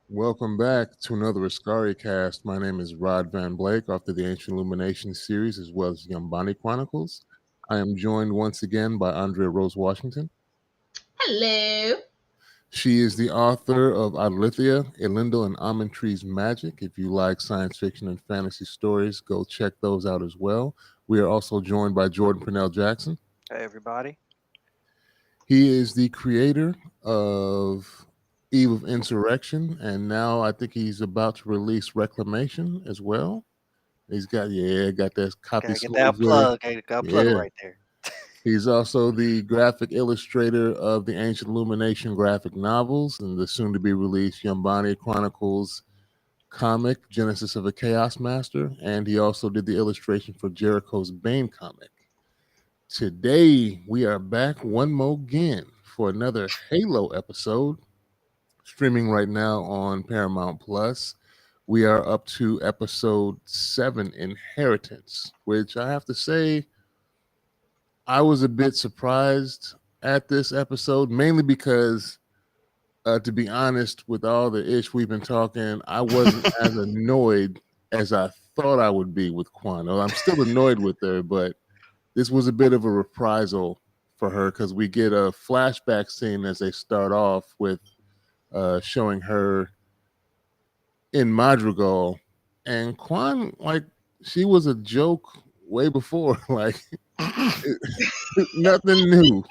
Welcome back to another Askari Cast. My name is Rod Van Blake, author of the Ancient Illumination series as well as Yambani Chronicles. I am joined once again by Andrea Rose Washington. Hello. She is the author of Adlithia, Elendil, and Almond Tree's Magic. If you like science fiction and fantasy stories, go check those out as well. We are also joined by Jordan Purnell Jackson. Hey, everybody. He is the creator of Eve of Insurrection, and now I think he's about to release Reclamation as well. He's got that copy Gotta get sold that good. plug. Got a plug Yeah. right there. He's also the graphic illustrator of the Ancient Illumination graphic novels and the soon to be released Yambani Chronicles comic, Genesis of a Chaos Master. And he also did the illustration for Jericho's Bane comic. Today, we are back one more again for another Halo episode, streaming right now on Paramount Plus. We are up to episode 7, Inheritance, which I have to say, I was a bit surprised at this episode, mainly because, to be honest, with all the ish we've been talking, I wasn't as annoyed as I thought I would be with Quano. I'm still annoyed with her, but this was a bit of a reprisal for her because we get a flashback scene as they start off with showing her in Madrigal, and Quan, like, she was a joke way before, like nothing new.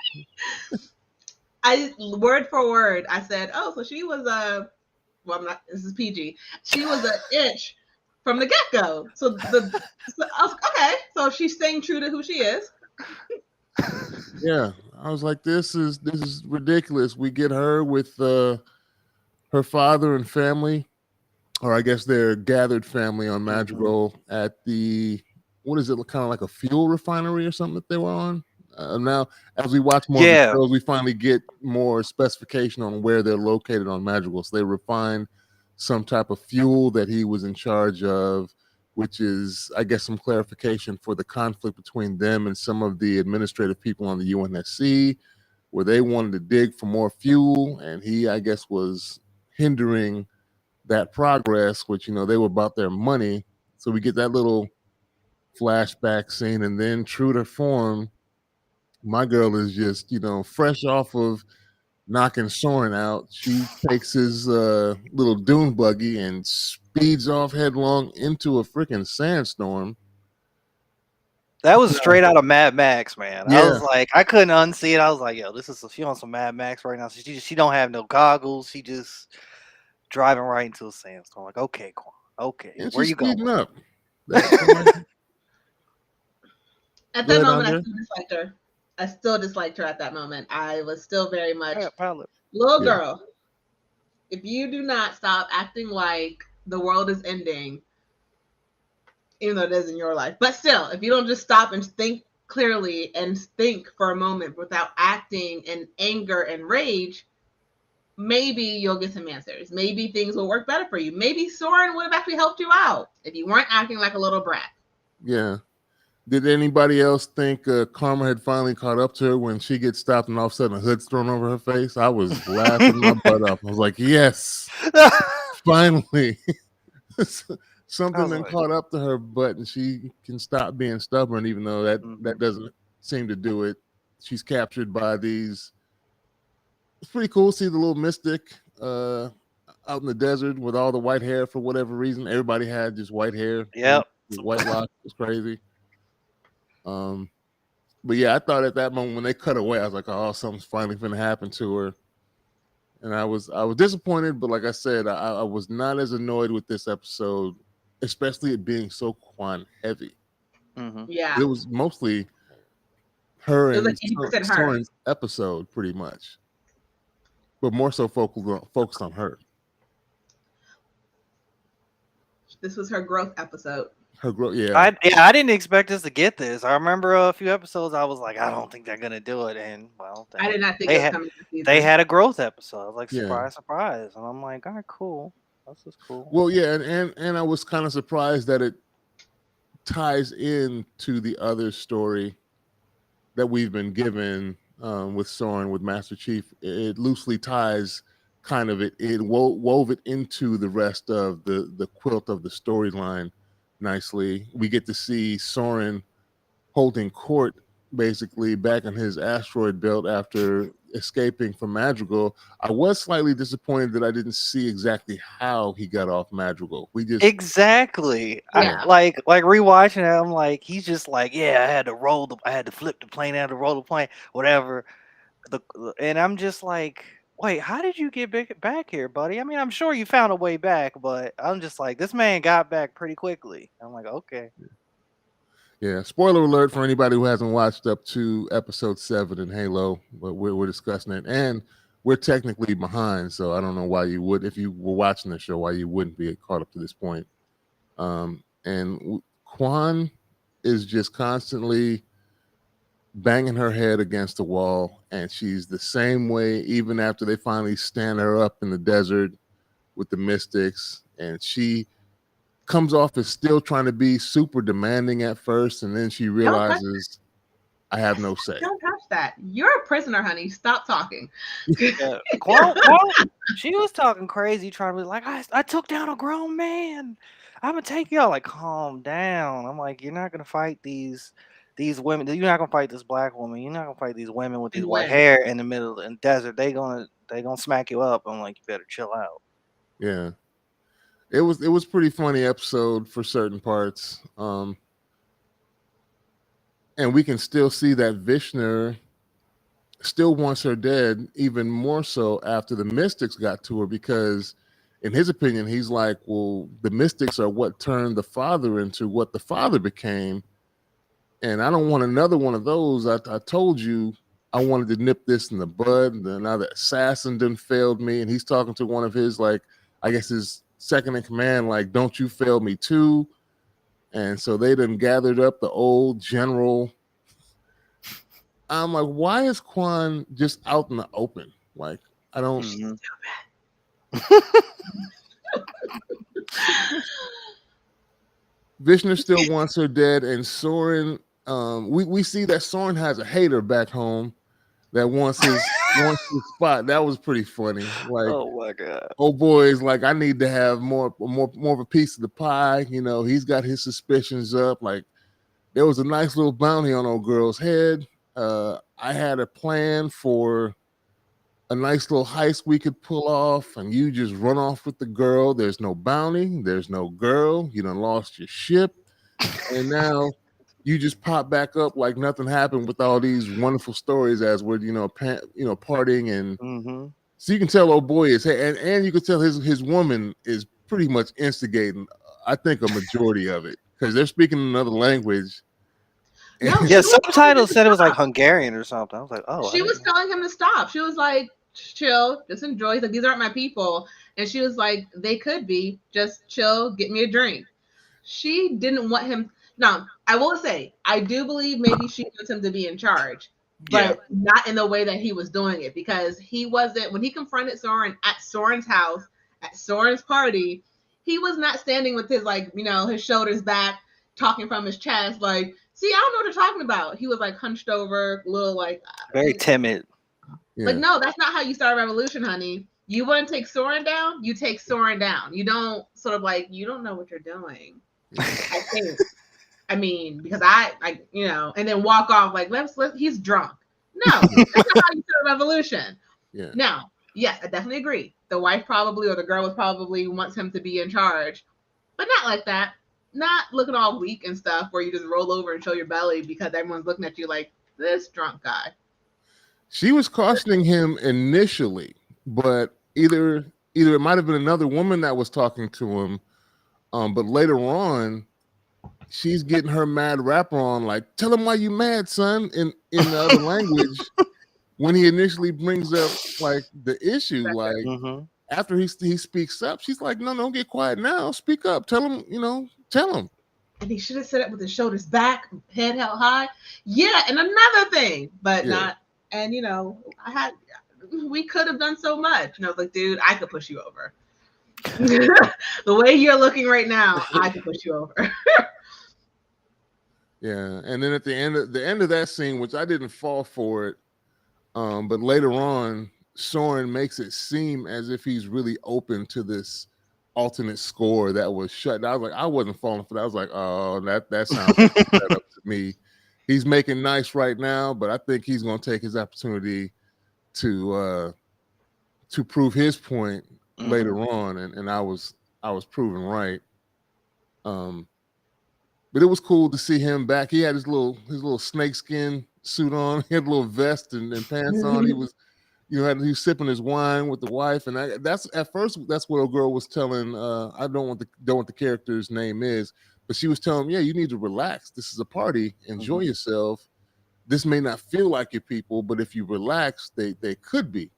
I word for word, I said, "Oh, so she was a well, I'm not. This is PG. She was an itch from the get go. So I was like, okay, so she's staying true to who she is. Yeah, I was like, this is ridiculous. We get her with her father and family, or I guess their gathered family on Madrigal at the what is it? Kind of like a fuel refinery or something that they were on. Now, as we watch more of the Yeah. shows, we finally get more specification on where they're located on Madrigal. So they refine some type of fuel that he was in charge of, which is, I guess, some clarification for the conflict between them and some of the administrative people on the UNSC, where they wanted to dig for more fuel, and he, I guess, was hindering that progress, which, they were about their money. So we get that little flashback scene, and then true to form, my girl is just, fresh off of knocking Soren out. She takes his little dune buggy and speeds off headlong into a freaking sandstorm. That was straight out of Mad Max, man. I Yeah, was like, I couldn't unsee it. I was like, yo, she on some Mad Max right now. She don't have no goggles. She just driving right into a sandstorm. Like, okay, Quan. Okay, and where she's you going? speeding up. Go At that ahead, moment, I Andrea. still disliked her. I still disliked her at that moment. I was still very much Yeah, pilot. little Yeah. girl. If you do not stop acting like the world is ending, even though it is in your life, but still, if you don't just stop and think clearly and think for a moment without acting in anger and rage, maybe you'll get some answers. Maybe things will work better for you. Maybe Soren would have actually helped you out if you weren't acting like a little brat. Yeah. Did anybody else think Karma had finally caught up to her when she gets stopped and all of a sudden a hood's thrown over her face? I was laughing my butt off. I was like, yes, finally. I Something was then like, caught up to her butt and she can stop being stubborn, even though that doesn't seem to do it. She's captured by these. It's pretty cool to see the little mystic out in the desert with all the white hair for whatever reason. Everybody had just white hair. yep. White locks was crazy. Um, but yeah, I thought at that moment when they cut away, I was like, "Oh, something's finally going to happen to her." And I was disappointed, but like I said, I was not as annoyed with this episode, especially it being so Quan heavy. Mm-hmm. Yeah. It was mostly her It was and like 80% her. Soren's episode, pretty much, but more so focused on her. This was her growth episode. Her growth, yeah, I didn't expect us to get this. I remember a few episodes. I was like, I don't think they're gonna do it, and well, I did not think they it was had coming this season. they had a growth episode. I was like, Yeah. surprise, surprise, and I'm like, all right, cool. This is cool. Well, yeah, and I was kind of surprised that it ties in to the other story that we've been given with Soren with Master Chief. It loosely ties kind of it wove it into the rest of the quilt of the storyline nicely. We get to see Soren holding court basically back in his asteroid belt after escaping from Madrigal. I was slightly disappointed that I didn't see exactly how he got off Madrigal. We just Exactly. Yeah. Like rewatching it, I'm like, he's just like, yeah, I had to flip the plane, I had to roll the plane, whatever. And I'm just like, wait, how did you get back here, buddy? I mean, I'm sure you found a way back, but I'm just like, this man got back pretty quickly. I'm like, okay. yeah. Spoiler alert for anybody who hasn't watched up to episode 7 in Halo, but we're discussing it, and we're technically behind, so I don't know why you would, if you were watching the show, why you wouldn't be caught up to this point. And Quan is just constantly banging her head against the wall, and she's the same way even after they finally stand her up in the desert with the Mystics, and she comes off as still trying to be super demanding at first, and then she realizes I have no say. Don't touch that. You're a prisoner, honey. Stop talking. Yeah. She was talking crazy, trying to be like, I took down a grown man. I'm gonna take y'all. Like, calm down. I'm like, you're not gonna fight these women. You're not gonna fight this black woman. You're not gonna fight these women with these And white when? hair in the middle of the desert. They gonna smack you up. I'm like, you better chill out. Yeah. It was pretty funny episode for certain parts. And we can still see that Vishnu still wants her dead, even more so after the Mystics got to her, because in his opinion, he's like, well, the Mystics are what turned the father into what the father became. And I don't want another one of those. I told you I wanted to nip this in the bud. And then now the assassin done failed me. And he's talking to one of his, like, I guess his second in command, like, don't you fail me too. And so they done gathered up the old general. I'm like, why is Quan just out in the open? Like, I don't. Mhm. Vishnu still wants her dead, and Soren. We see that Soren has a hater back home that wants his spot. That was pretty funny. Like, Oh my god. oh boy is like, I need to have more of a piece of the pie. You know, he's got his suspicions up. Like, there was a nice little bounty on old girl's head. I had a plan for a nice little heist we could pull off, and you just run off with the girl. There's no bounty. There's no girl. You done lost your ship. And now you just pop back up like nothing happened with all these wonderful stories as we're, partying. And Mm-hmm. so you can tell old boy is, and you can tell his woman is pretty much instigating, I think, a majority of it, because they're speaking another language. No, Yeah, subtitles said it was like Hungarian or something. I was like, oh. She was telling him to stop. She was like, chill, just enjoy. He's like, these aren't my people. And she was like, they could be. Just chill, get me a drink. She didn't want him. Now, I will say, I do believe maybe she wants him to be in charge, but not in the way that he was doing it, because he wasn't, when he confronted Soren at Soren's house, at Soren's party, he was not standing with his, like, his shoulders back, talking from his chest, like, see, I don't know what you're talking about. He was like hunched over, a little like very timid. Yeah. Like, no, that's not how you start a revolution, honey. You want to take Soren down? You take Soren down. You don't sort of like, you don't know what you're doing. I think. I mean, because I and then walk off like, let's he's drunk. No, that's not how you start a revolution. Yeah. Now, yes, I definitely agree. The wife probably, or the girl was probably wants him to be in charge, but not like that. Not looking all weak and stuff where you just roll over and show your belly because everyone's looking at you like, this drunk guy. She was cautioning him initially, but either it might have been another woman that was talking to him, but later on, she's getting her mad rapper on, like, tell him why you mad, son, in the other language. When he initially brings up like the issue, like after he speaks up, she's like, no, don't get quiet now. Speak up. Tell him, tell him. And he should have said it with his shoulders back, head held high. Yeah, and another thing, but not. And we could have done so much. Like, dude, I could push you over. The way you're looking right now, I could push you over. Yeah, and then at the end of that scene, which I didn't fall for it, but later on, Soren makes it seem as if he's really open to this alternate score that was shut down. I was like, I wasn't falling for that. I was like, oh, that sounds like a setup to me. He's making nice right now, but I think he's going to take his opportunity to prove his point later on, and I was proven right. But it was cool to see him back. He had his little snakeskin suit on. He had a little vest and pants on. He was, he was sipping his wine with the wife, and that's at first that's what a girl was telling. I don't want the character's name is, but she was telling him, yeah, you need to relax. This is a party. Enjoy yourself. This may not feel like your people, but if you relax, they could be.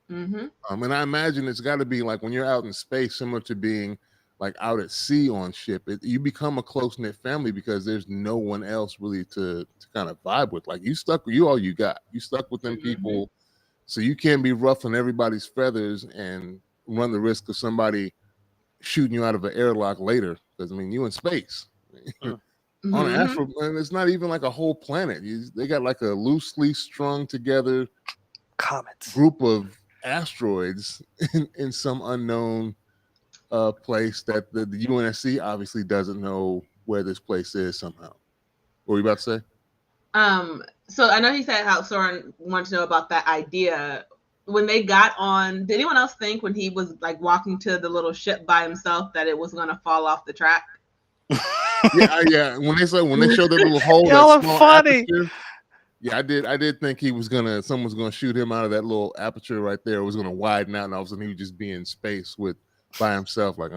And I imagine it's got to be like when you're out in space, similar to being like out at sea on ship. You become a close knit family because there's no one else really to kind of vibe with. Like you all you got. You stuck with them people, so you can't be ruffling everybody's feathers and run the risk of somebody shooting you out of an airlock later. Because I mean, you in space. On an and it's not even like a whole planet. They got like a loosely strung together comets group of asteroids in some unknown place that the UNSC obviously doesn't know where this place is somehow. What were you about to say? So I know he said how Soren wanted to know about that idea. When they got on, did anyone else think when he was like walking to the little ship by himself that it was going to fall off the track? Yeah. When they showed that little hole, y'all that are funny. Aperture, yeah, I did think someone's gonna shoot him out of that little aperture right there. It was gonna widen out, and all of a sudden he would just be in space by himself. Like,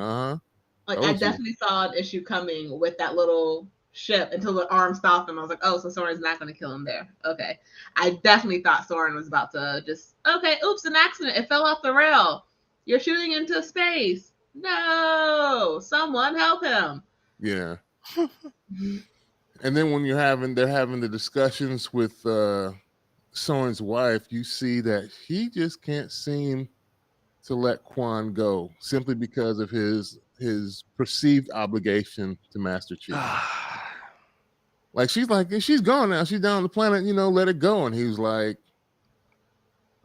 Like I definitely saw an issue coming with that little ship until the arm stopped him. I was like, oh, so Soren's not going to kill him there. Okay. I definitely thought Soren was about to just, okay, oops, an accident. It fell off the rail. You're shooting into space. No, someone help him. Yeah. And then when they're having the discussions with Soren's wife, you see that he just can't seem to let Quan go simply because of his perceived obligation to Master Chief. Like she's gone now. She's down on the planet, let it go. And he was like,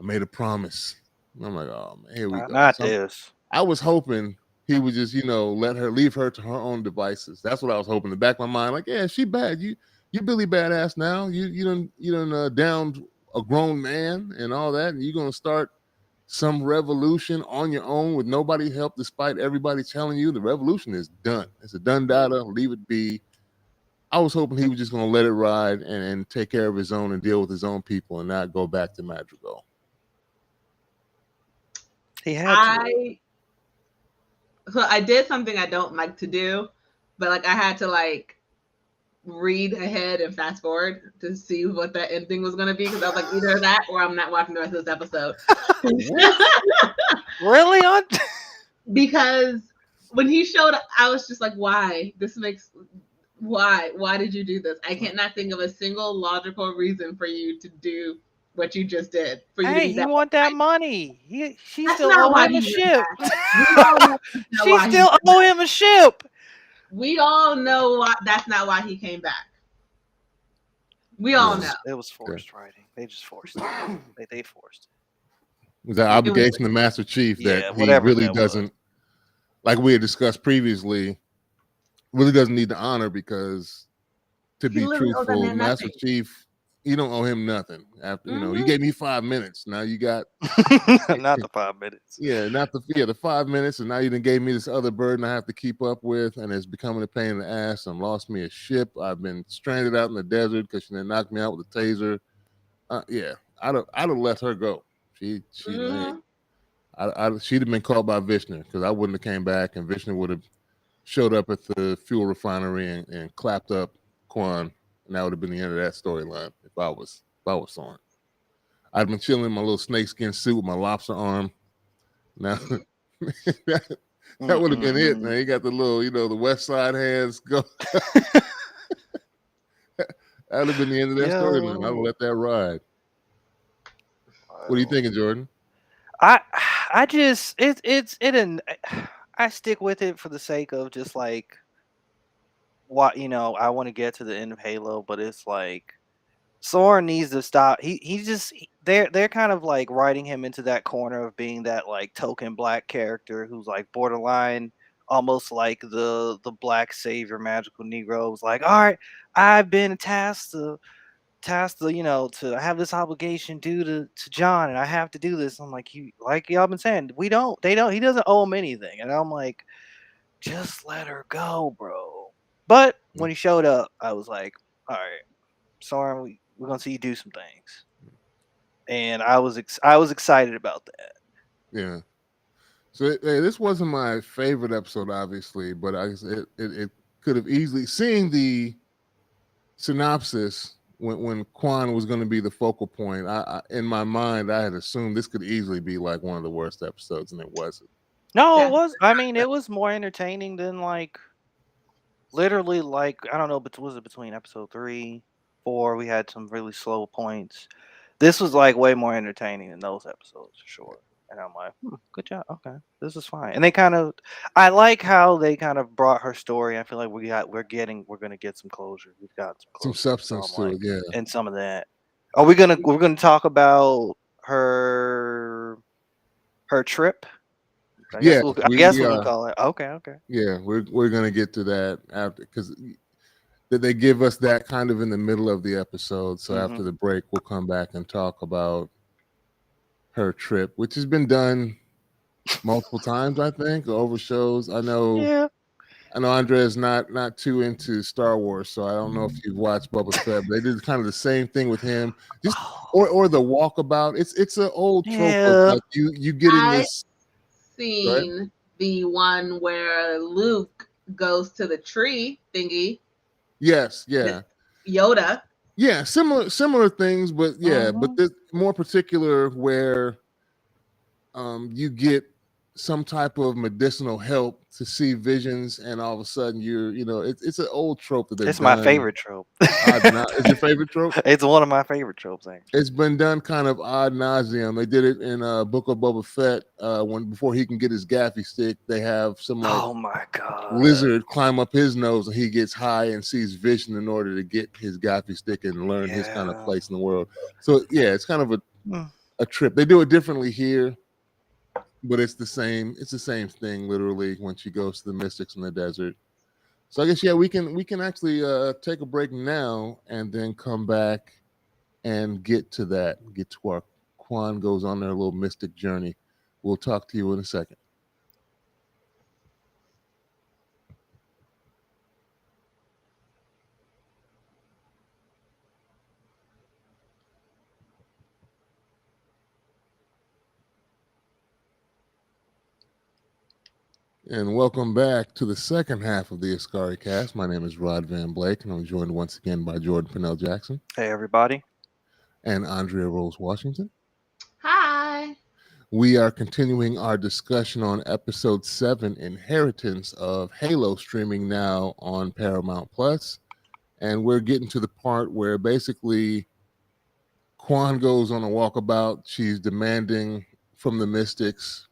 I made a promise. And I'm like, oh man, here we go. Not this. I was hoping he would just, leave her to her own devices. That's what I was hoping. In the back of my mind, like, yeah, she bad. You Billy badass now. You done downed a grown man and all that, and you're gonna start some revolution on your own with nobody help, despite everybody telling you the revolution is done. It's a done data. Leave it be. I was hoping he was just gonna let it ride and take care of his own and deal with his own people and not go back to Madrigal. He had So I did something I don't like to do, but like I had to like read ahead and fast forward to see what that ending was going to be because I was like either that or I'm not watching the rest of this episode. Really? Because when he showed up, I was just like, why? Why did you do this? I can't not think of a single logical reason for you to do what you just did. For you he want that money. She still owe him a ship. She still owe him a ship. We all know why. That's not why he came back. We all know. It was forced writing. They just forced it. They forced it. It was that obligation to Master Chief that he really doesn't, like we had discussed previously, really doesn't need to honor because, to be truthful, Master Chief, you don't owe him nothing. After you gave me 5 minutes. Now you got not the 5 minutes. Yeah, the 5 minutes, and now you done gave me this other burden I have to keep up with, and it's becoming a pain in the ass. I'm lost me a ship. I've been stranded out in the desert because she knocked me out with a taser. Yeah, I'd have let her go. She'd have been caught by Vishnu because I wouldn't have came back, and Vishnu would have showed up at the fuel refinery and clapped up Quan, and that would have been the end of that storyline if I was Soren. I'd been chilling in my little snakeskin suit with my lobster arm. Now that would have been it, man. You got the little, the West Side hands go. That would have been the end of that storyline. I would let that ride. What are you thinking, Jordan? I just I stick with it for the sake of just like what I want to get to the end of Halo, but it's like Soren needs to stop. They're kind of like writing him into that corner of being that like token black character who's like borderline almost like the black savior magical Negro who's like, all right, I've been tasked to to have this obligation due to John, and I have to do this. I'm like, you like y'all been saying, they don't, he doesn't owe him anything. And I'm like, just let her go, bro. But when he showed up, I was like, all right, Soren, we're gonna see you do some things. And I was excited about that. Yeah. So this wasn't my favorite episode, obviously, but it could have easily, seeing the synopsis when Quan was going to be the focal point. I in my mind, I had assumed this could easily be like one of the worst episodes, and it wasn't. No, Yeah. it was. I mean, it was more entertaining than like literally like I don't know, but was it between episode 3, 4? We had some really slow points. This was like way more entertaining than those episodes for sure. And I'm like, good job. Okay, this is fine. And I like how they kind of brought her story. I feel like we're gonna get some closure. We've got some Some closure. substance So I'm to like, it, yeah. and some of that. We're gonna talk about her trip. I Yeah, guess we we can are. call it. Okay. Yeah, we're gonna get to that after, because they give us that kind of in the middle of the episode. So after the break, we'll come back and talk about her trip, which has been done multiple times, I think, over shows. I know Yeah. Andrea's not too into Star Wars, so I don't know if you've watched Boba Fett. But they did kind of the same thing with him, just or the walkabout. It's an old trope of Yeah. like you get in I this. seen the one where Luke goes to the tree thingy. Yes, yeah, Yoda. yeah, similar things, but yeah, but this more particular where you get some type of medicinal help to see visions, and all of a sudden it's an old trope that they've It's done. my favorite trope. Is your favorite trope? It's one of my favorite tropes, actually. It's been done kind of ad nauseum. They did it in Book of Boba Fett when before he can get his gaffy stick, they have some like Oh my god, lizard climb up his nose, and he gets high and sees vision in order to get his gaffy stick and learn his kind of place in the world. So yeah, it's kind of a trip. They do it differently here, but it's the same thing literally when she goes to the mystics in the desert. So I guess we can actually take a break now and then come back and get to our Quan goes on their little mystic journey. We'll talk to you in a second. And welcome back to the second half of the Askari Cast. My name is Rod Van Blake, and I'm joined once again by Jordan Purnell Jackson. Hey, everybody. And Andrea Rose Washington. Hi. We are continuing our discussion on episode 7, Inheritance of Halo, streaming now on Paramount Plus. And we're getting to the part where basically Quan goes on a walkabout. She's demanding from the mystics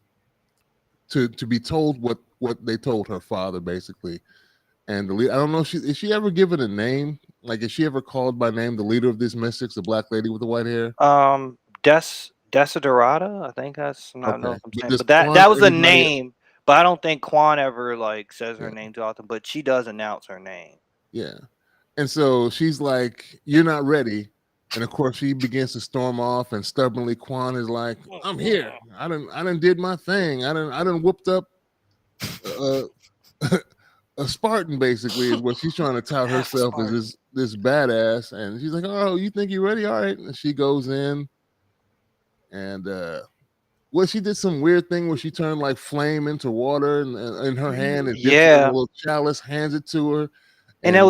to be told what they told her father, basically. And I don't know, is she ever given a name? Like, is she ever called by name, the leader of these mystics, the black lady with the white hair? Desiderata, I think that's not Okay. know if I'm saying, Does but that Quan was a everybody- name. But I don't think Quan ever like says her Yeah. name too often. But she does announce her name. Yeah. And so she's like, "You're not ready." And of course, she begins to storm off, and stubbornly, Quan is like, "I'm here. I done did my thing. I done whooped up a Spartan." Basically, is what she's trying to tout herself as this badass. And she's like, "Oh, you think you're ready? All right." And she goes in, and she did some weird thing where she turned like flame into water, and in her hand, and dips it in a little chalice, hands it to her. And that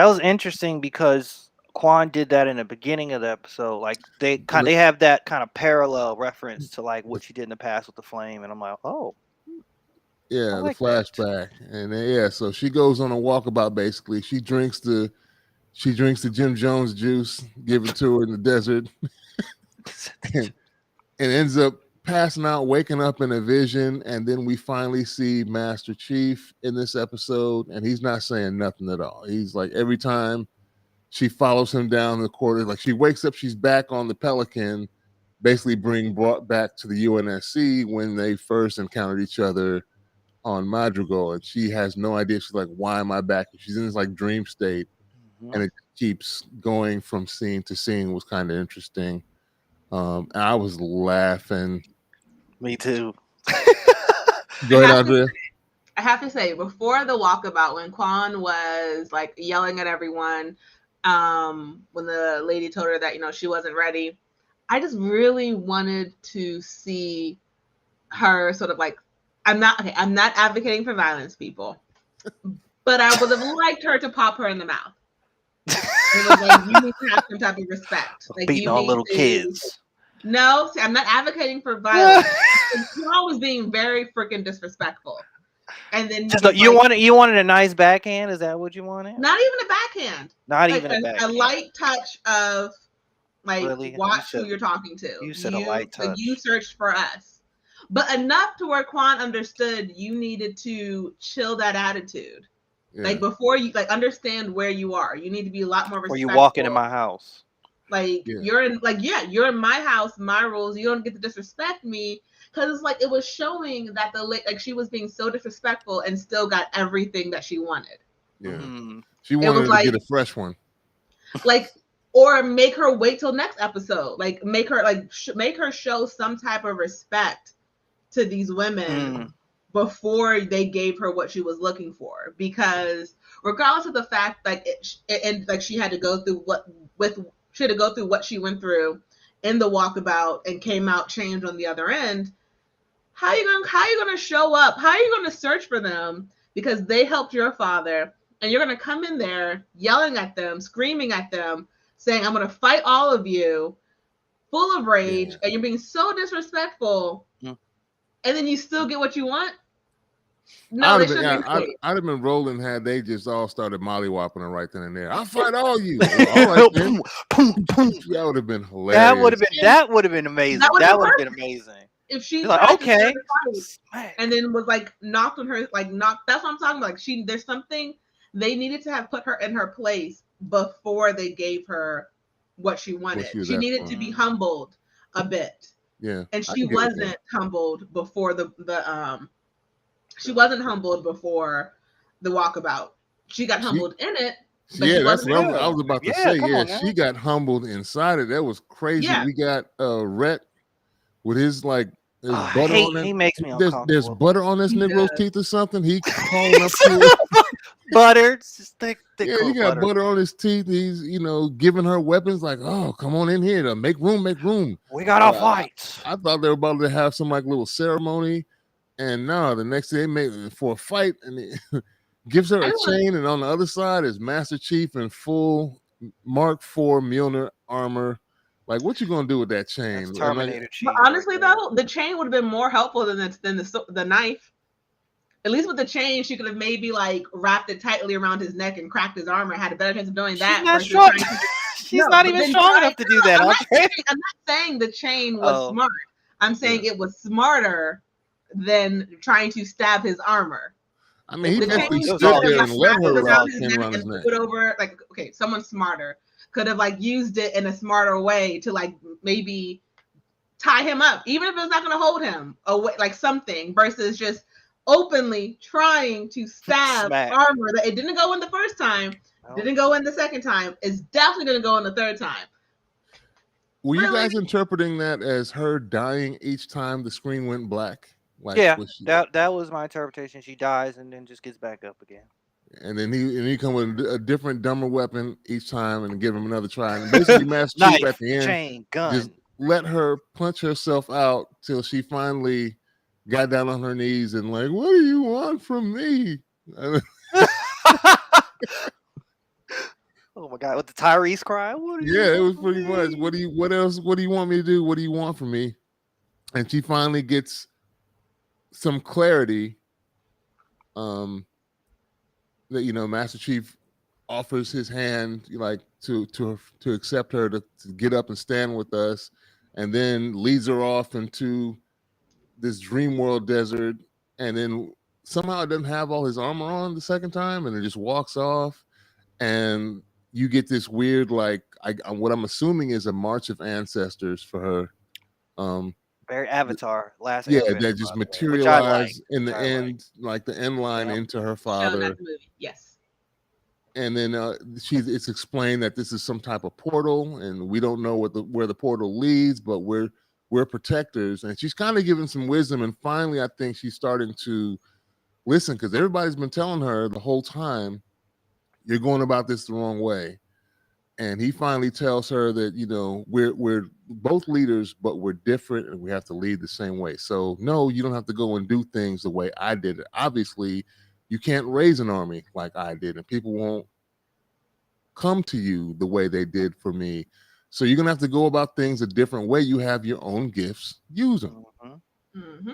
was interesting because Quan did that in the beginning of the episode. Like they have that kind of parallel reference to like what she did in the past with the flame, and I'm like, oh, yeah, like the flashback, and then, so she goes on a walkabout. Basically, she drinks the Jim Jones juice given to her in the desert, and ends up passing out, waking up in a vision, and then we finally see Master Chief in this episode, and he's not saying nothing at all. He's like, every time she follows him down the corridor. Like she wakes up, she's back on the Pelican, basically brought back to the UNSC when they first encountered each other on Madrigal, and she has no idea. She's like, "Why am I back?" She's in this like dream state, and it keeps going from scene to scene. Was kind of interesting. And I was laughing. Me too. Go ahead, Andrea. I have to say, before the walkabout, when Quan was like yelling at everyone, when the lady told her that, you know, she wasn't ready, I just really wanted to see her sort of like, I'm not advocating for violence, people, but I would have liked her to pop her in the mouth. It was like, you need to have some type of respect. Like, Beating on little kids. No, see, I'm not advocating for violence. Quan was being very freaking disrespectful. And then you wanted a nice backhand? Is that what you wanted? Not even a backhand. Not like even a backhand. A light touch of like, really? watch who you're talking to. You said a light touch. Like, you searched for us, but enough to where Quan understood you needed to chill that attitude. Yeah. Like, before you like understand where you are, you need to be a lot more respectful. Or you walk into my house. Like, you're in you're in my house, my rules. You don't get to disrespect me. Because it's like, it was showing that she was being so disrespectful and still got everything that she wanted. Yeah, she wanted to get a fresh one. Like, or make her wait till next episode. Like, make her show some type of respect to these women before they gave her what she was looking for. Because regardless of the fact, like, she had to go through what she went through in the walkabout and came out changed on the other end. How you gonna show up? How are you gonna search for them because they helped your father, and you're gonna come in there yelling at them, screaming at them, saying, "I'm gonna fight all of you," full of rage, and you're being so disrespectful, and then you still get what you want? No, they shouldn't. I'd have been rolling had they just all started mollywopping her right then and there. I'll fight all you. All right, then. That would have been hilarious. That would have been amazing. That would have been amazing. If she like, okay, and then was like knocked on her, like knocked. That's what I'm talking about. Like, there's something they needed to have put her in her place before they gave her what she wanted. She needed to be humbled a bit. Yeah, and she wasn't humbled before she wasn't humbled before the walkabout. She got humbled in it. Yeah, that's what I was about to say. Yeah, she got humbled inside it. That was crazy. Yeah. We got Rhett with his like. Butter on it. He makes me uncomfortable. There's butter on this Negro's teeth or something. He calling up to it. Butter, just thick. Yeah, he got butter on his teeth. He's giving her weapons like, oh, come on in here to make room. We got our fights. I thought they were about to have some like little ceremony, and no, the next day they made for a fight, and it gives her a chain, and on the other side is Master Chief in full Mark IV Mjolnir armor. Like, what you gonna do with that chain? Terminator chain. But honestly, though, the chain would have been more helpful than the knife. At least with the chain, she could have maybe like wrapped it tightly around his neck and cracked his armor. Had a better chance of doing that. She's not even strong enough to do that. I'm not saying the chain was smart. I'm saying it was smarter than trying to stab his armor. I mean, he definitely stood there and let her around his neck. Put over, like, okay, someone smarter could have like used it in a smarter way to like maybe tie him up, even if it was not going to hold him away, like something, versus just openly trying to stab armor that it didn't go in the first time, didn't go in the second time, is definitely going to go in the third time. Were you guys interpreting that as her dying each time the screen went black? Like, yeah, that was my interpretation. She dies and then just gets back up again. And then he come with a different, dumber weapon each time and give him another try. And basically, Master Chief at the end chain, gun. Just let her punch herself out till she finally got down on her knees and like, what do you want from me? Oh my God! With the Tyrese cry, it was pretty much. What else? What do you want me to do? What do you want from me? And she finally gets some clarity. That Master Chief offers his hand, like to accept her to get up and stand with us, and then leads her off into this dream world desert, and then somehow it doesn't have all his armor on the second time, and it just walks off, and you get this weird, like, what I'm assuming is a march of ancestors for her. Very Avatar, Last Yeah, Airbender, that just by the way, which I like. materialize in the end, like the end line Yep. into her Show, not father. the movie. Yes. And then it's explained that this is some type of portal, and we don't know where the portal leads, but we're protectors. And she's kind of giving some wisdom, and finally, I think she's starting to listen, because everybody's been telling her the whole time, you're going about this the wrong way. And he finally tells her that, we're both leaders, but we're different, and we have to lead the same way. So no, you don't have to go and do things the way I did it. Obviously, you can't raise an army like I did, and people won't come to you the way they did for me. So you're gonna have to go about things a different way. You have your own gifts, use them. Mm-hmm.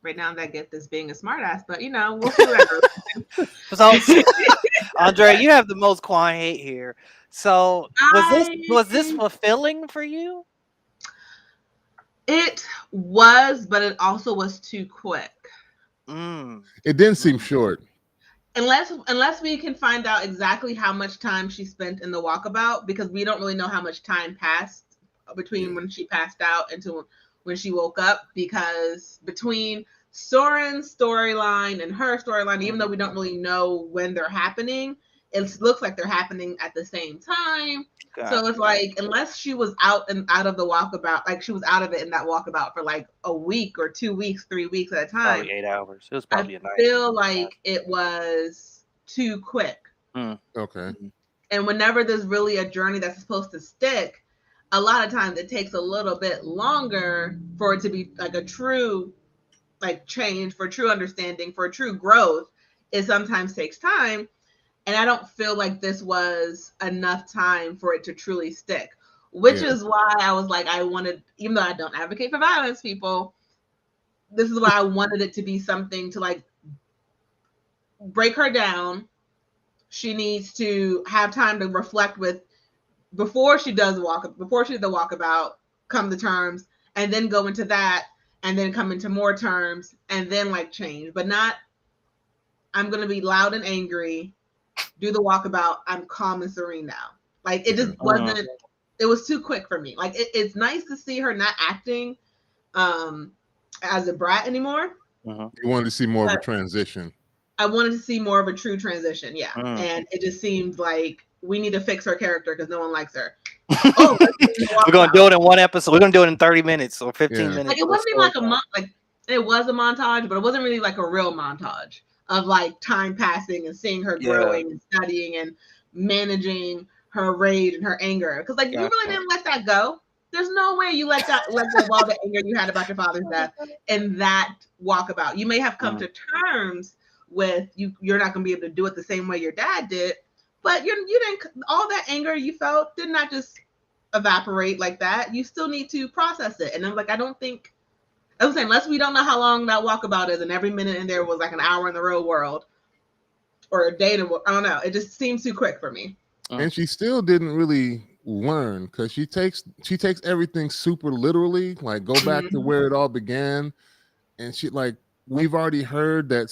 Right now, that gift is being a smartass, but we'll see what goes. So, Andrea, you have the most Quan hate here. So was this fulfilling for you? It was, but it also was too quick. It didn't seem short. Unless we can find out exactly how much time she spent in the walkabout, because we don't really know how much time passed between when she passed out until when she woke up, because between Soren's storyline and her storyline, even though we don't really know when they're happening, it looks like they're happening at the same time. So it's like, unless she was out of the walkabout, like she was out of it in that walkabout for like a week or 2 weeks, 3 weeks at a time. Probably 8 hours. It was probably a night. I feel like it was too quick. Okay. And whenever there's really a journey that's supposed to stick, a lot of times it takes a little bit longer for it to be like a true change, for true understanding, for true growth. It sometimes takes time. And I don't feel like this was enough time for it to truly stick, which is why I was like, I wanted, even though I don't advocate for violence, people, this is why I wanted it to be something to break her down. She needs to have time to reflect with before she does the walkabout, come to terms, and then go into that, and then come into more terms, and then change, but not, I'm going to be loud and angry, do the walkabout, I'm calm and serene now. It just wasn't, it was too quick for me. It's nice to see her not acting as a brat anymore. You wanted to see more of a transition. I wanted to see more of a true transition, yeah. And it just seemed like we need to fix her character because no one likes her. We're going to do it in one episode. We're going to do it in 30 minutes or 15 minutes. It wasn't even it was a montage, but it wasn't really a real montage of time passing and seeing her growing and studying and managing her rage and her anger. Because you really didn't let that go. There's no way you let go all the anger you had about your father's death in that walkabout. You may have come to terms with you're not going to be able to do it the same way your dad did, but you didn't. All that anger you felt did not just evaporate like that. You still need to process it. And I'm I don't think. I'm saying, unless we don't know how long that walkabout is, and every minute in there was an hour in the real world, or a day to, I don't know. It just seems too quick for me. And she still didn't really learn, because she takes everything super literally. Go back to where it all began, and she we've already heard that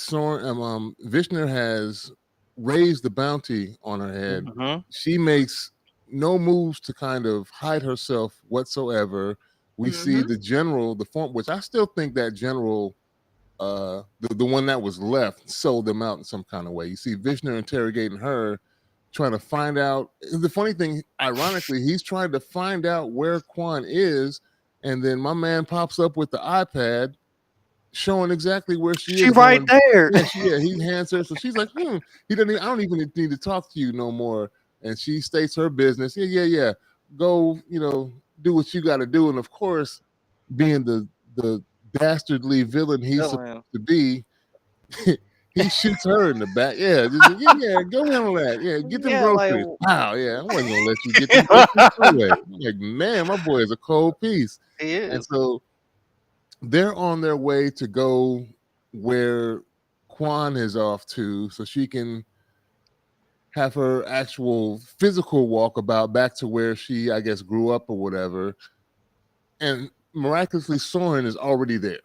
Vishnu has raised the bounty on her head. She makes no moves to kind of hide herself whatsoever. We see the general, the form, which I still think that general, the one that was left, sold them out in some kind of way. You see Vishnu interrogating her, trying to find out. The funny thing, ironically, he's trying to find out where Quan is, and then my man pops up with the iPad showing exactly where she is. She's right there. He hands her, so she's like, he doesn't. I don't even need to talk to you no more. And she states her business. Yeah. Go, do what you got to do. And of course, being the dastardly villain he's supposed to be, he shoots her in the back. Yeah, go handle that. Yeah, get them groceries. Wow, I wasn't gonna let you get them groceries away. Man, my boy is a cold piece. He is. And so they're on their way to go where Quan is off to, so she can have her actual physical walkabout back to where she, I guess, grew up or whatever. And miraculously, Soren is already there.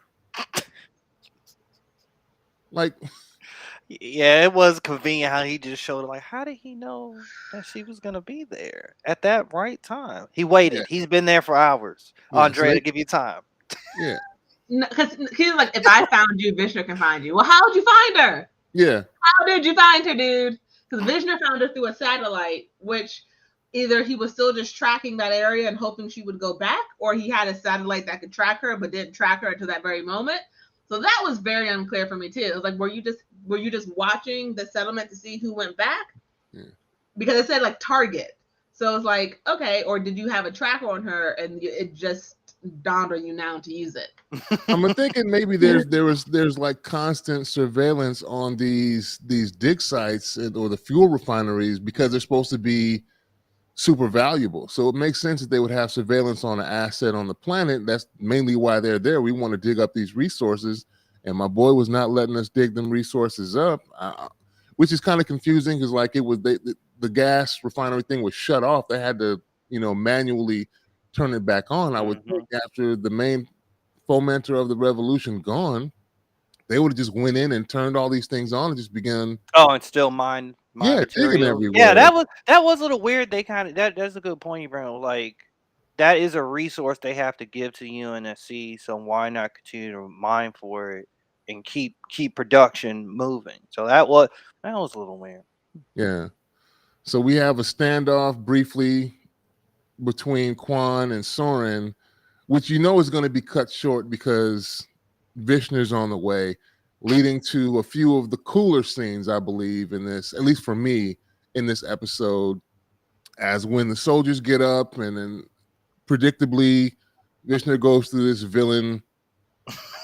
Yeah, it was convenient how he just showed like, how did he know that she was gonna be there at that right time? He waited. Yeah. He's been there for hours. Yeah, so Andrea, they, to give you time. yeah, Because he's like, if I found you, Vishnu can find you. Well, how'd you find her? yeah, How did you find her, dude? Because Vishnu found her through a satellite, which either he was still just tracking that area and hoping she would go back, or he had a satellite that could track her but didn't track her until that very moment. So that was very unclear for me too. It was like, were you just watching the settlement to see who went back? Yeah. Because it said like target. So it's like, okay, or did you have a tracker on her and it just dawned on you now to use it? I'm thinking maybe there's like constant surveillance on these dig sites or the fuel refineries because they're supposed to be super valuable. So it makes sense that they would have surveillance on an asset on the planet. That's mainly why they're there. We want to dig up these resources, and my boy was not letting us dig them resources up, which is kind of confusing because like it was the gas refinery thing was shut off. They had to manually turn it back on. I would think after the main fomenter of the revolution gone, they would have just went in and turned all these things on and just began. Oh, and still mine Digging material. everywhere. Yeah, that was a little weird. They kind of that's a good point you bring up. Like that is a resource they have to give to UNSC, so why not continue to mine for it and keep production moving? So that was a little weird. Yeah. So we have a standoff briefly between Quan and Soren, which is going to be cut short because Vishnu's on the way, leading to a few of the cooler scenes, I believe, in this, at least for me, in this episode, as when the soldiers get up and then predictably Vishnu goes through this villain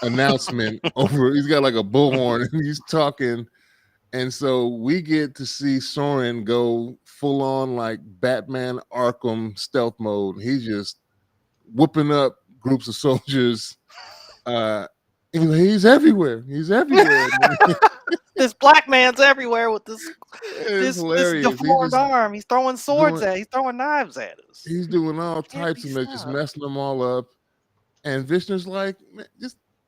announcement over, he's got like a bullhorn and he's talking. And so we get to see Soren go full on like Batman Arkham stealth mode. He's just whooping up groups of soldiers. He's everywhere. He's everywhere. This black man's everywhere with this hilarious. deformed arm. He's throwing swords he's throwing knives at us. He's doing all types of just messing them all up. And Vishnu's like, man,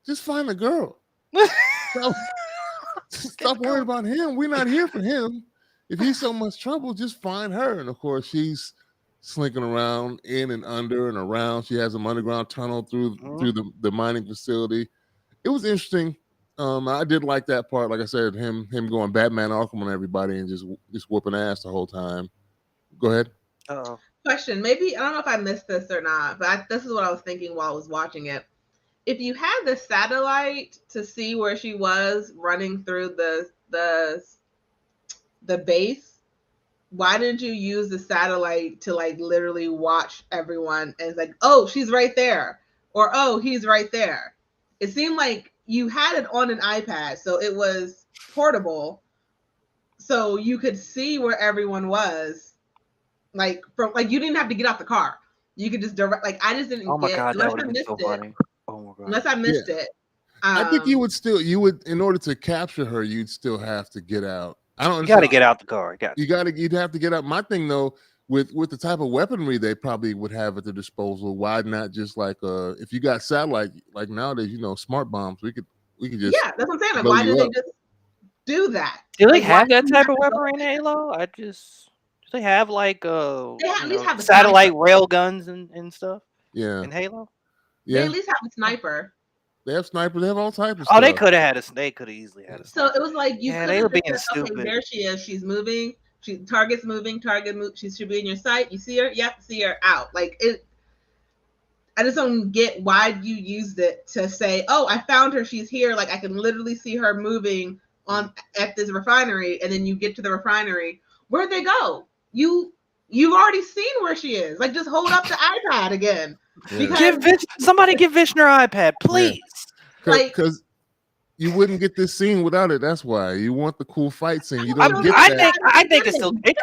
just find a girl. Stop worrying about him. We're not here for him. If he's so much trouble, just find her. And of course, she's slinking around in and under and around. She has an underground tunnel through the mining facility. It was interesting. I did like that part. Like I said, him going Batman Arkham on everybody and just whooping ass the whole time. Go ahead. Question. Maybe I don't know if I missed this or not, but this is what I was thinking while I was watching it. If you had the satellite to see where she was running through the base, why didn't you use the satellite to like literally watch everyone and it's like, oh, she's right there, or oh, he's right there? It seemed like you had it on an iPad, so it was portable, so you could see where everyone was. Like from you didn't have to get out the car. You could just direct. Like I just didn't. Oh my god, that would have been so it. funny. Oh my god. Unless I missed it. I think you would in order to capture her, you'd still have to get out. You got to get out the car. You'd have to get out. My thing though, with the type of weaponry they probably would have at their disposal, why not just like if you got satellite like nowadays, smart bombs, we could just that's what I'm saying. Like why did they just do that? Do they have that type of weaponry in Halo? Do they have like satellite rail guns and stuff? Yeah. In Halo? Yeah. They at least have a sniper. They have snipers. They have all types of stuff. They could have had They could have easily had a sniper. So it was like they were being stupid. Okay, there she is. She's moving. Target's moving. She should be in your sight. You see her? Yep. See her out. Like it. I just don't get why you used it to say, oh, I found her. She's here. Like I can literally see her moving at this refinery, and then you get to the refinery. Where'd they go? You've already seen where she is. Like just hold up the iPad again. Yeah. Somebody give Vishnu an iPad, please. Because you wouldn't get this scene without it. That's why you want the cool fight scene. You don't get that. I think it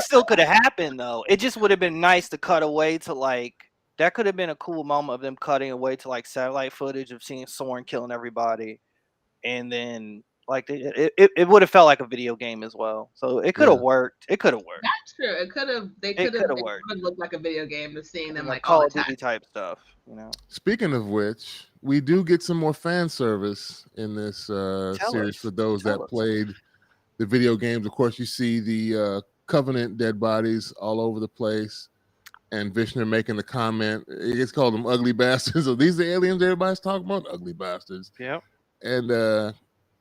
still could have happened though. It just would have been nice to cut away to like that could have been a cool moment of them cutting away to like satellite footage of seeing Soren killing everybody, and then like it would have felt like a video game as well. So it could have worked. It could have worked. That's true. It could have. They could have looked like a video game of seeing them like Call of Duty type stuff. Speaking of which, we do get some more fan service in this series for those that played the video games, of course, you see the Covenant dead bodies all over the place. And Vishnu making the comment, he gets called them ugly bastards. So these are the aliens everybody's talking about, ugly bastards. Yep. And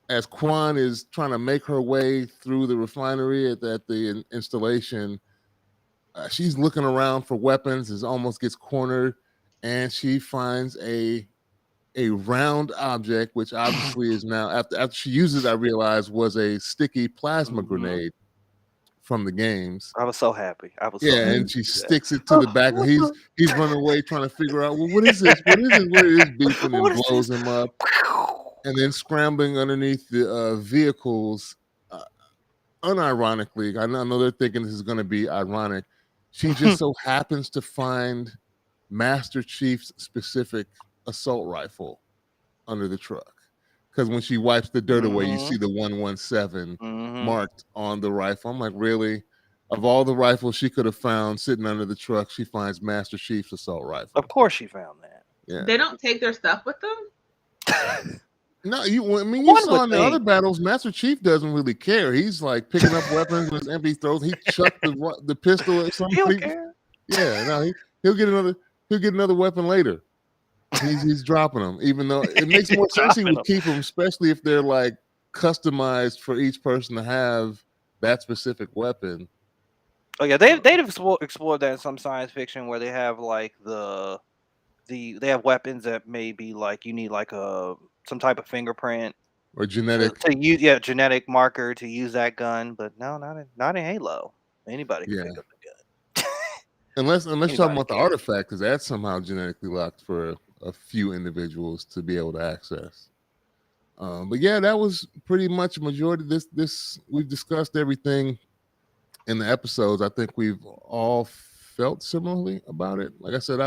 as Kwan is trying to make her way through the refinery at the installation, she's looking around for weapons, almost gets cornered, and she finds a round object, which obviously is now after she uses it, I realized was a sticky plasma grenade from the games. I was so happy. I was so Yeah, happy and she to see that. sticks it to the back. And he's running away trying to figure out, well, what is this? What is this? What is this? Beeping and What is blows this? him up. And then scrambling underneath the vehicles, unironically, I know they're thinking this is going to be ironic. She just so happens to find Master Chief's specific assault rifle under the truck. Because when she wipes the dirt away, you see the 117 marked on the rifle. I'm like, really? Of all the rifles she could have found sitting under the truck, she finds Master Chief's assault rifle. Of course she found that. Yeah. They don't take their stuff with them? No, you One saw would in the other battles, Master Chief doesn't really care. He's like picking up weapons with his empty throws. He chucked the pistol at somebody. He don't care. Yeah, no, he'll get another weapon later. He's dropping them, even though it makes more sense he would keep them, especially if they're like customized for each person to have that specific weapon. Oh yeah, they've explored that in some science fiction where they have like they have weapons that may be like you need like some type of fingerprint or genetic to use genetic marker to use that gun, but no, not in Halo. Anybody can pick up the gun. unless you're talking about the artifact, because that's somehow genetically locked for a few individuals to be able to access. But yeah, that was pretty much a majority. This we've discussed everything in the episodes. I think we've all felt similarly about it. Like I said,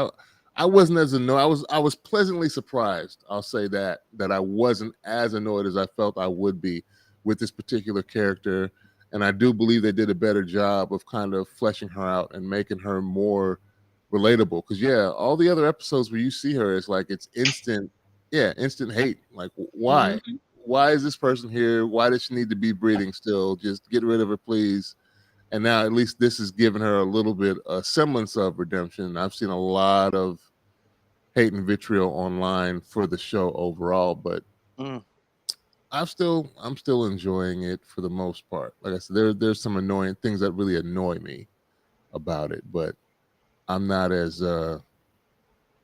I wasn't as annoyed. I was pleasantly surprised. I'll say that I wasn't as annoyed as I felt I would be with this particular character. And I do believe they did a better job of kind of fleshing her out and making her more relatable. Because all the other episodes where you see her, it's like it's instant hate. Like why? Mm-hmm. Why is this person here? Why does she need to be breathing still? Just get rid of her, please. And now at least this has given her a little bit a semblance of redemption. I've seen a lot of hate and vitriol online for the show overall, but I'm still enjoying it for the most part. Like I said, there's some annoying things that really annoy me about it, but I'm not as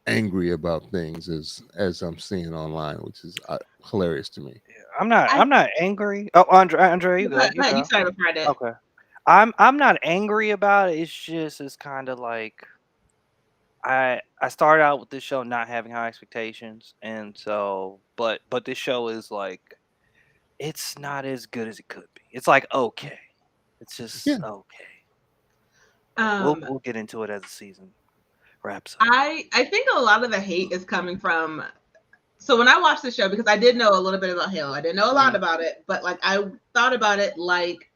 angry about things as I'm seeing online, which is hilarious to me. I'm not angry. Oh, Andre, you go. You started before I did. Okay. I'm not angry about it. It's kind of like I started out with this show not having high expectations, and so but this show is like it's not as good as it could be. It's like okay, it's just okay. We'll get into it as the season wraps up. I think a lot of the hate is coming from. So when I watched the show, because I did know a little bit about Halo, I didn't know a lot about it, but like I thought about it like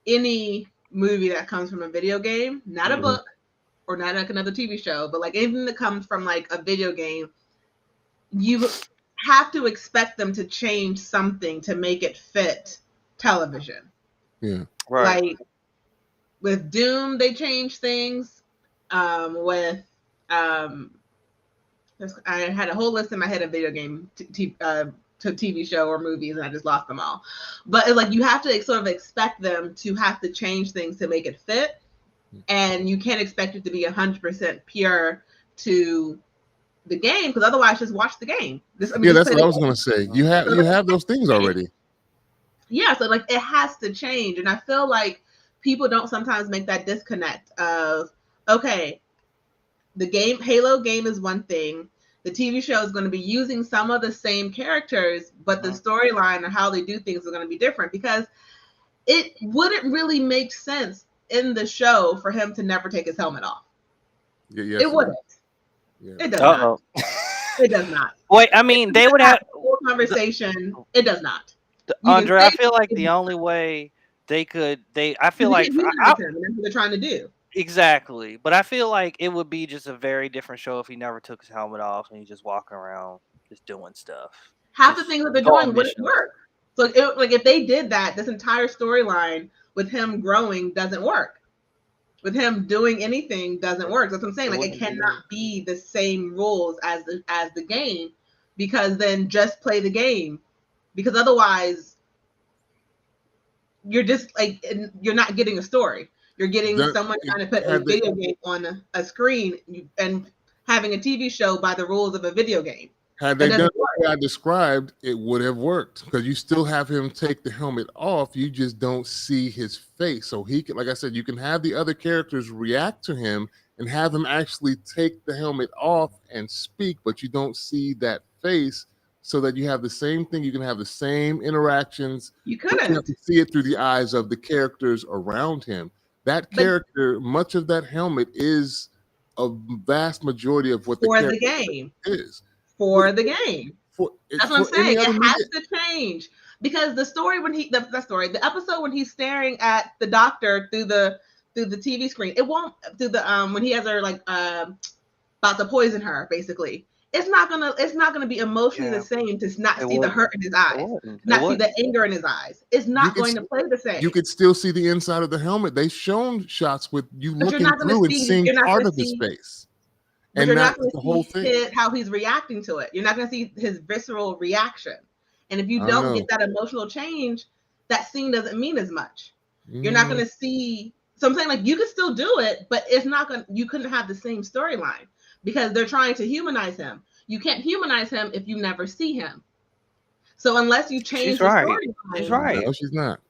any movie that comes from a video game, not a book or not like another TV show, but like anything that comes from like a video game, you have to expect them to change something to make it fit television. Yeah. Right. Like with Doom, they changed things. I had a whole list in my head of video game TV show or movies, and I just lost them all. But it's like you have to sort of expect them to have to change things to make it fit, and you can't expect it to be 100% pure to the game, because otherwise, just watch the game. That's what I was going to say. You have those things already. Yeah, so like it has to change, and I feel like people don't sometimes make that disconnect of okay, the Halo game is one thing. The TV show is going to be using some of the same characters, but the storyline or how they do things is going to be different, because it wouldn't really make sense in the show for him to never take his helmet off. Yeah, it wouldn't. Yeah. It does not. It does not. Wait, I mean, they would have a whole conversation. It does not. Andre, I feel like the only way I feel like that's what they're trying to do. Exactly, but I feel like it would be just a very different show if he never took his helmet off and he's just walking around just doing stuff. Half the things that they're doing wouldn't work. So like if they did that, this entire storyline with him growing doesn't work. With him doing anything doesn't work. That's what I'm saying. Like it cannot be the same rules as the game, because then just play the game. Because otherwise you're just like you're not getting a story. You're getting someone trying to put a video game on a screen and having a TV show by the rules of a video game. Had they done what I described, it would have worked, because you still have him take the helmet off. You just don't see his face. So he can, like I said, you can have the other characters react to him and have him actually take the helmet off and speak, but you don't see that face, so that you have the same thing. You can have the same interactions. You couldn't. You have to see it through the eyes of the characters around him. That character, much of that helmet is a vast majority of what the character game is. For the game. That's what I'm saying. It has to change, because the story when the episode when he's staring at the doctor through the TV screen, it won't through the when he has her like about to poison her, basically. It's not gonna be emotionally the same to not see the hurt in his eyes, not see the anger in his eyes. It's not going to play the same. You could still see the inside of the helmet. They've shown shots with you looking through and seeing part of his face. But you're not going to see how he's reacting to it. You're not going to see his visceral reaction. And if you don't get that emotional change, that scene doesn't mean as much. You're not going to see. So I'm saying, like, you could still do it, but it's not going. You couldn't have the same storyline, because they're trying to humanize him. You can't humanize him if you never see him. So unless you change the storyline, she's right. No, she's not.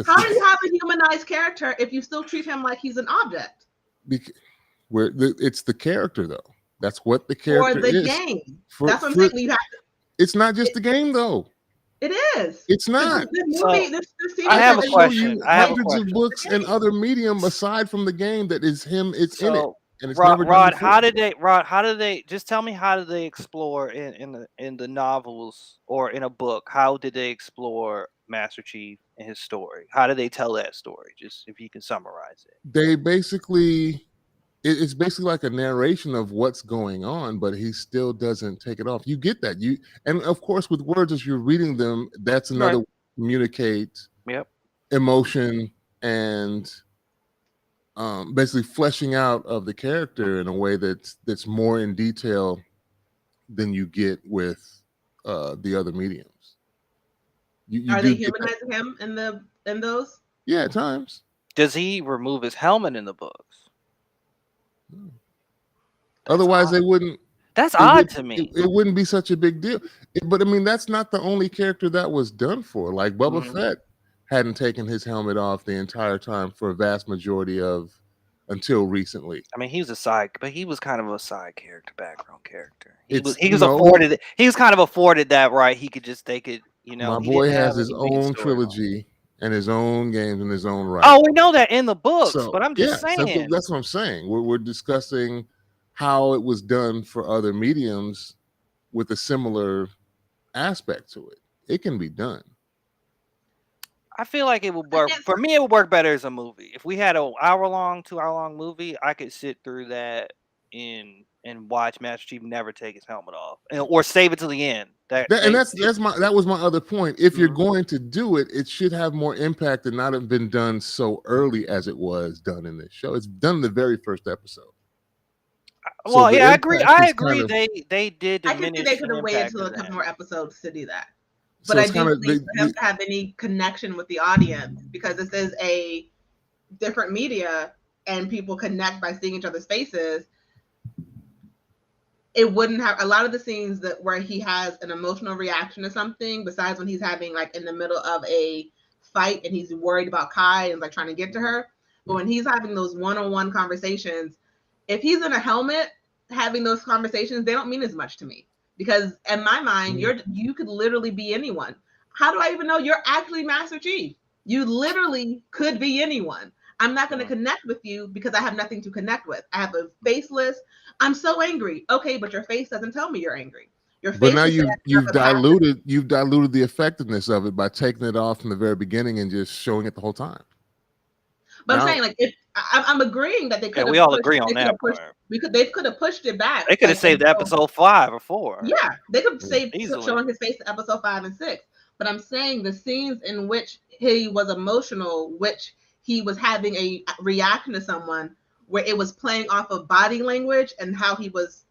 How do you have a humanized character if you still treat him like he's an object? It's the character, though. That's what the character is. For the game. That's what I'm saying. You have to. It's not just the game, though. It is. It's not. I have a question. Hundreds of books and other medium aside from the game that is him. It's in it. And it's Rod, how did they just tell me, how did they explore in the novels or in a book? How did they explore Master Chief and his story? How did they tell that story? Just if you can summarize it. They basically, it's basically like a narration of what's going on, but he still doesn't take it off. You get that. And of course, with words as you're reading them, that's another way to communicate emotion and basically fleshing out of the character in a way that's more in detail than you get with the other mediums. Are they humanizing him in those? Yeah, at times. Does he remove his helmet in the books? Otherwise, they wouldn't. That's odd to me. It wouldn't be such a big deal. But I mean, that's not the only character that was done for. Like Boba Fett hadn't taken his helmet off the entire time for a vast majority of until recently. I mean, he was kind of a side character, background character. He was kind of afforded that, right? They could, My boy has his own trilogy and his own games and his own right. Oh, we know that in the books, but I'm just saying. That's what I'm saying. We're discussing how it was done for other mediums with a similar aspect to it. It can be done. I feel like it would work. For me, it would work better as a movie. If we had an 2-hour-long movie, I could sit through that and watch Master Chief never take his helmet off, or save it to the end. That was my other point. If you're going to do it, it should have more impact and not have been done so early as it was done in this show. It's done in the very first episode. Well, I agree. I agree. They did. I can see they could have waited until a couple more episodes to do that. But I do think for him to have any connection with the audience, because this is a different media and people connect by seeing each other's faces, it wouldn't have a lot of the scenes where he has an emotional reaction to something, besides when he's having like in the middle of a fight and he's worried about Kai and like trying to get to her. But when he's having those one-on-one conversations, if he's in a helmet having those conversations, they don't mean as much to me. Because in my mind, you could literally be anyone. How do I even know you're actually Master Chief? You literally could be anyone. I'm not going to connect with you because I have nothing to connect with. I have a faceless. I'm so angry. Okay, but your face doesn't tell me you're angry. Your face. But now you've diluted the effectiveness of it by taking it off from the very beginning and just showing it the whole time. But I'm saying, like, if I'm agreeing that they could. We all agree on that part. They could have pushed it back. They could have saved episode 5 or 4. Yeah, they could save showing his face to episode 5 and 6. But I'm saying the scenes in which he was emotional, which he was having a reaction to someone, where it was playing off of body language and how he was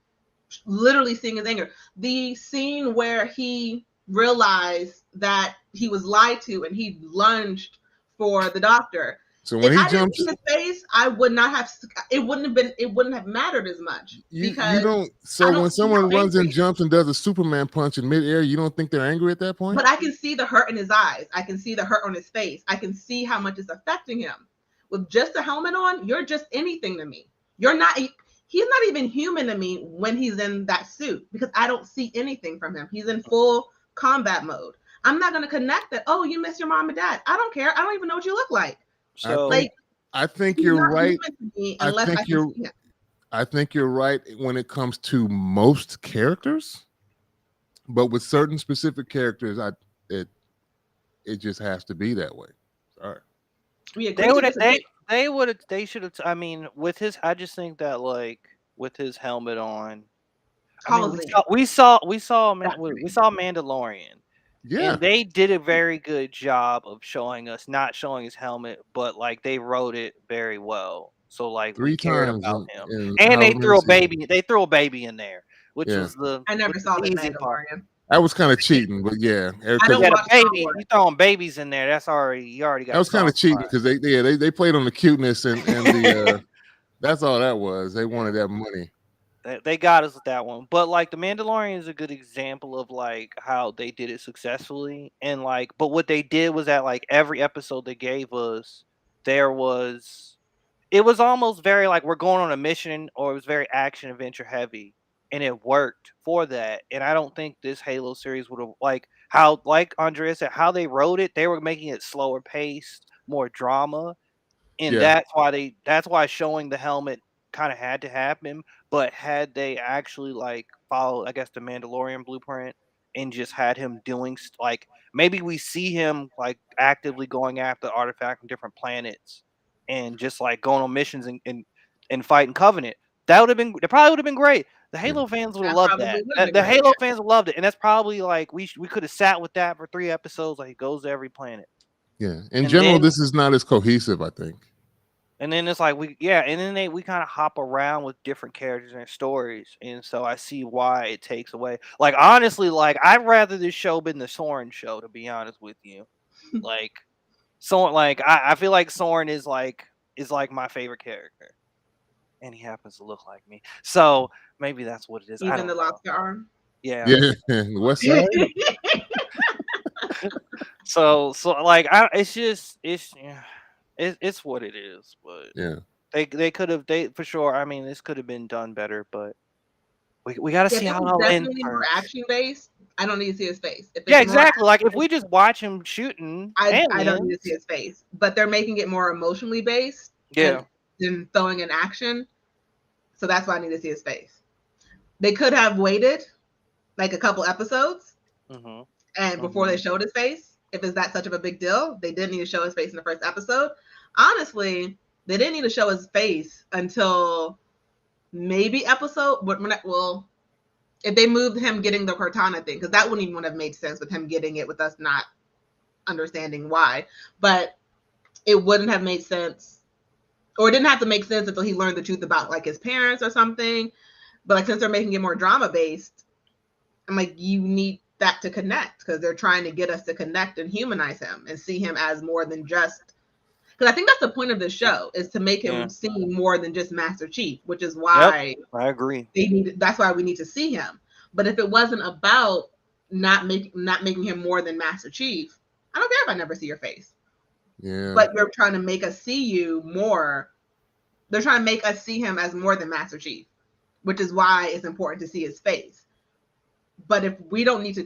literally seeing his anger. The scene where he realized that he was lied to and he lunged for the doctor. So when if he I didn't jumps, see his face, I would not have. It wouldn't have mattered as much because you don't. I So don't when see how someone runs and angry. jumps and does a Superman punch in midair, you don't think they're angry at that point? But I can see the hurt in his eyes. I can see the hurt on his face. I can see how much it's affecting him. With just a helmet on, you're just anything to me. You're not. He's not even human to me when he's in that suit because I don't see anything from him. He's in full combat mode. I'm not going to connect that. Oh, you miss your mom and dad. I don't care. I don't even know what you look like. So I think He's you're not right. human to me I unless I think can see him. I think you're right when it comes to most characters, but with certain specific characters, it just has to be that way. Sorry. We agree to disagree. they should have. I mean, with his, I just think that like with his helmet on, I mean, we saw Mandalorian, Yeah. and they did a very good job of showing us not showing his helmet, but like they wrote it very well. So like we 3 cared times about him, in and they however threw a many seasons. baby. They threw a baby in there, which Yeah. was the I never saw the easy part. Mandalorian. That was kind of cheating, but yeah. I don't Yeah, watch the Star baby. Wars. You throwing babies in there? That's already you already got. That was kind of cheating because they played on the cuteness and the that's all that was. They wanted that money. They got us with that one. But like the Mandalorian is a good example of like how they did it successfully. And like but what they did was that like every episode they gave us, it was almost very like we're going on a mission, or it was very action adventure heavy. And it worked for that. And I don't think this Halo series would have like Andrea said, how they wrote it, they were making it slower paced, more drama. And Yeah. that's why showing the helmet kind of had to happen. But had they actually like followed, I guess, the Mandalorian blueprint and just had him doing like maybe we see him like actively going after the artifact on different planets and just like going on missions and fighting Covenant, that probably would have been great. The Halo fans would have loved that. The Halo fans would loved it, and that's probably like we could have sat with that for 3 episodes. Like he goes to every planet. Yeah. In general, this is not as cohesive, I think. And then it's like we kind of hop around with different characters and stories, and so I see why it takes away. Like honestly, like I'd rather this show been the Soren show, to be honest with you. Like Soren, like I feel like Soren is like my favorite character, and he happens to look like me, so maybe that's what it is. Even the lobster arm. Yeah. Yeah. What's that? So like it's what it is, but yeah, they could have for sure. I mean, this could have been done better, but we got to see how it all ends. Definitely more action based. I don't need to see his face. Yeah, exactly. Like if we just watch him shooting, I don't need to see his face. But they're making it more emotionally based. Yeah. Than throwing in action. So that's why I need to see his face. They could have waited like a couple episodes, and before they showed his face. If it's that such of a big deal, they didn't need to show his face in the first episode. Honestly, they didn't need to show his face until maybe if they moved him getting the Cortana thing, because that wouldn't even have made sense with him getting it with us not understanding why. But it wouldn't have made sense, or it didn't have to make sense until he learned the truth about like his parents or something. But like since they're making it more drama based, I'm like, you need that to connect, because they're trying to get us to connect and humanize him and see him as more than just, because I think that's the point of this show, is to make him seem more than just Master Chief, which is why I agree. That's why we need to see him. But if it wasn't about not making him more than Master Chief, I don't care if I never see your face. Yeah. But you're trying to make us see you more. They're trying to make us see him as more than Master Chief, which is why it's important to see his face. But if we don't need to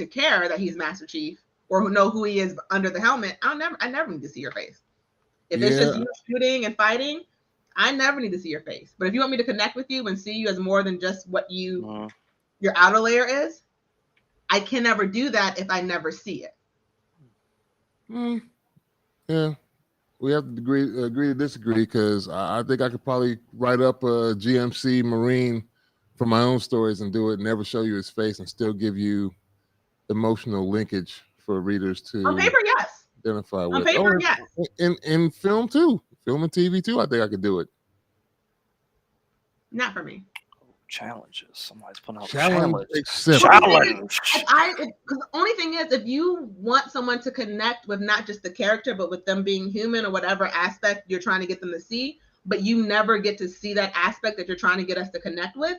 care that he's Master Chief or know who he is under the helmet, I never need to see your face. If it's just you shooting and fighting, I never need to see your face. But if you want me to connect with you and see you as more than just what your outer layer is, I can never do that if I never see it. Yeah, we have to agree to disagree, because I think I could probably write up a GMC Marine for my own stories and do it, never show you his face, and still give you emotional linkage for readers On to paper, yes. identify On with. paper, yes. In film too, film and TV too. I think I could do it. Not for me. Challenges. Somebody's putting out Challenge challenges. accepted. Challenge. Because the only thing is, if you want someone to connect with not just the character, but with them being human or whatever aspect you're trying to get them to see, but you never get to see that aspect that you're trying to get us to connect with,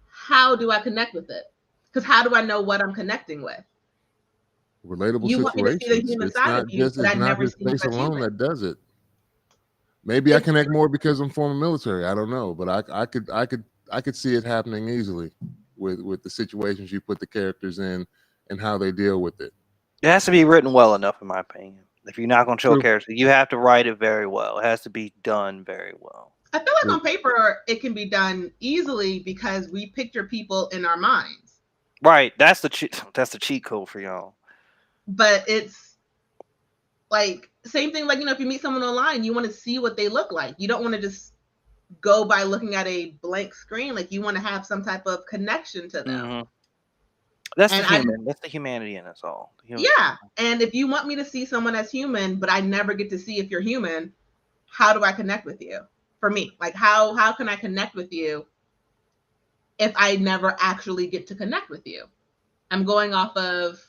how do I connect with it? Because how do I know what I'm connecting with? Relatable You want me to see the situations. human It's side not of you, just but it's I not never his see you face as alone human. that does it. Maybe I It's- connect more because I'm former military. I don't know, but I could see it happening easily with the situations you put the characters in and how they deal with it. It has to be written well enough, in my opinion. If you're not going to show a True. character, you have to write it very well. It has to be done very well. I feel like on paper it can be done easily because we picture people in our minds. Right. That's the cheat code for y'all. But it's like same thing, like, if you meet someone online, you want to see what they look like. You don't want to just go by looking at a blank screen. Like, you want to have some type of connection to them. Mm-hmm. That's And the human. That's the humanity in us all. Yeah. And if you want me to see someone as human, but I never get to see if you're human, how do I connect with you? For me, like, how can I connect with you if I never actually get to connect with you? I'm going off of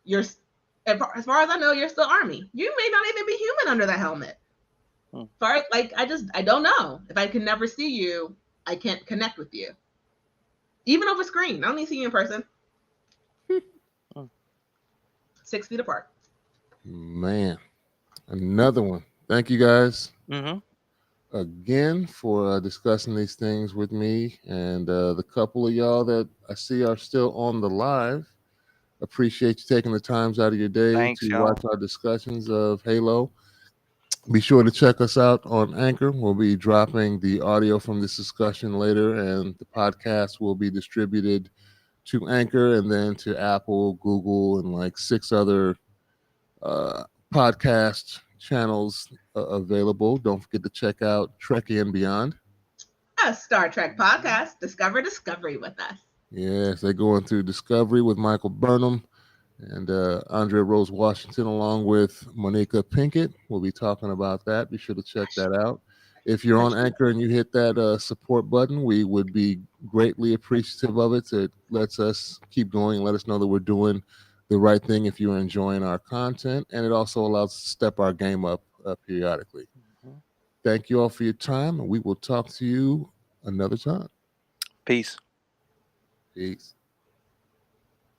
your, as far as I know, you're still Army. You may not even be human under that helmet. As far as, like, I don't know. If I can never see you, I can't connect with you. Even over screen. I don't need to see you in person. 6 feet apart. Man, another one. Thank you guys again for discussing these things with me and the couple of y'all that I see are still on the live. Appreciate you taking the times out of your day Thanks, to y'all. watch our discussions of Halo. Be sure to check us out on Anchor. We'll be dropping the audio from this discussion later, and the podcast will be distributed to Anchor and then to Apple, Google, and like 6 other podcast channels available. Don't forget to check out Trekkie and Beyond. A Star Trek podcast. Discover Discovery with us. Yes, they're going through Discovery with Michael Burnham and Andrea Rose Washington, along with Monica Pinkett. We'll be talking about that. Be sure to check that out. If you're on Anchor and you hit that support button, we would be greatly appreciative of it. It lets us keep going and let us know that we're doing the right thing if you're enjoying our content. And it also allows us to step our game up periodically. Thank you all for your time, and we will talk to you another time. Peace. Peace.